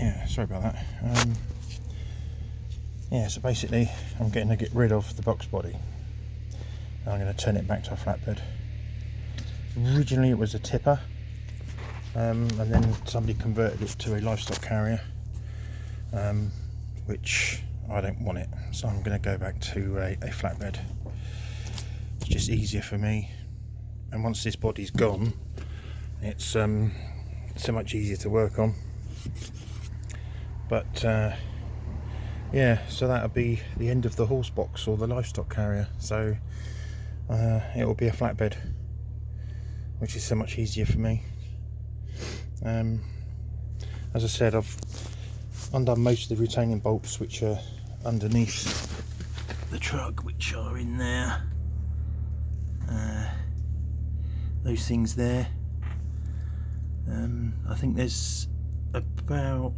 yeah, sorry about that. Yeah, so basically I'm going to get rid of the box body. I'm going to turn it back to a flatbed. Originally it was a tipper, and then somebody converted it to a livestock carrier, which I don't want it, so I'm going to go back to a flatbed. It's just easier for me, and once this body's gone, it's so much easier to work on. But yeah, so that'll be the end of the horse box or the livestock carrier, so it will be a flatbed, which is so much easier for me. As I said, I've undone most of the retaining bolts which are underneath the truck, which are in there, those things there. I think there's about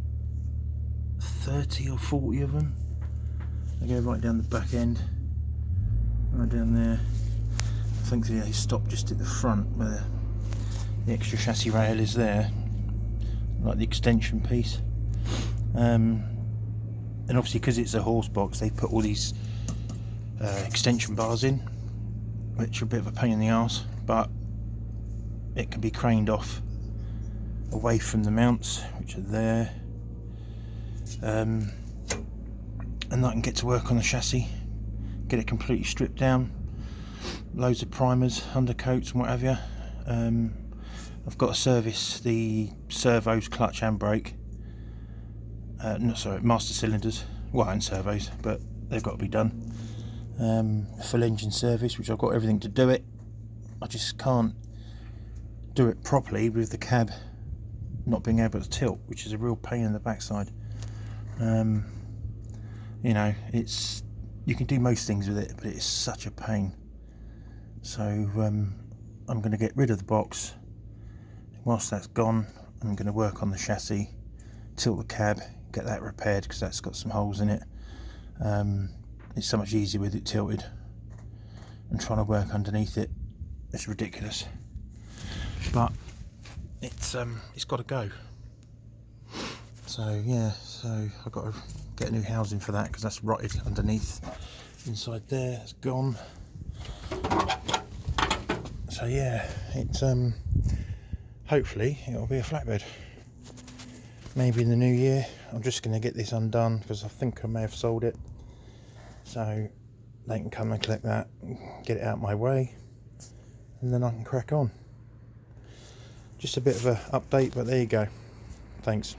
30 or 40 of them. They go right down the back end, right down there. I think they stop just at the front where the extra chassis rail is there, like the extension piece. And obviously because it's a horse box, they put all these extension bars in, which are a bit of a pain in the arse, but it can be craned off away from the mounts, which are there, and I can get to work on the chassis, get it completely stripped down, loads of primers, undercoats and what have you. I've got to service the servos, clutch and brake, master cylinders, well, and servos, but they've got to be done. Full engine service, which I've got everything to do it. I just can't do it properly with the cab not being able to tilt, which is a real pain in the backside. You know, you can do most things with it, but it's such a pain. So I'm going to get rid of the box. Whilst that's gone, I'm going to work on the chassis, tilt the cab, get that repaired because that's got some holes in it. It's so much easier with it tilted, and trying to work underneath it, it's ridiculous. But it's got to go. So yeah, so I've got to get a new housing for that because that's rotted underneath. Inside there, it's gone. So yeah, it's hopefully it'll be a flatbed. Maybe in the new year. I'm just going to get this undone because I think I may have sold it, so they can come and collect that, get it out my way, and then I can crack on. Just a bit of an update, but there you go. Thanks.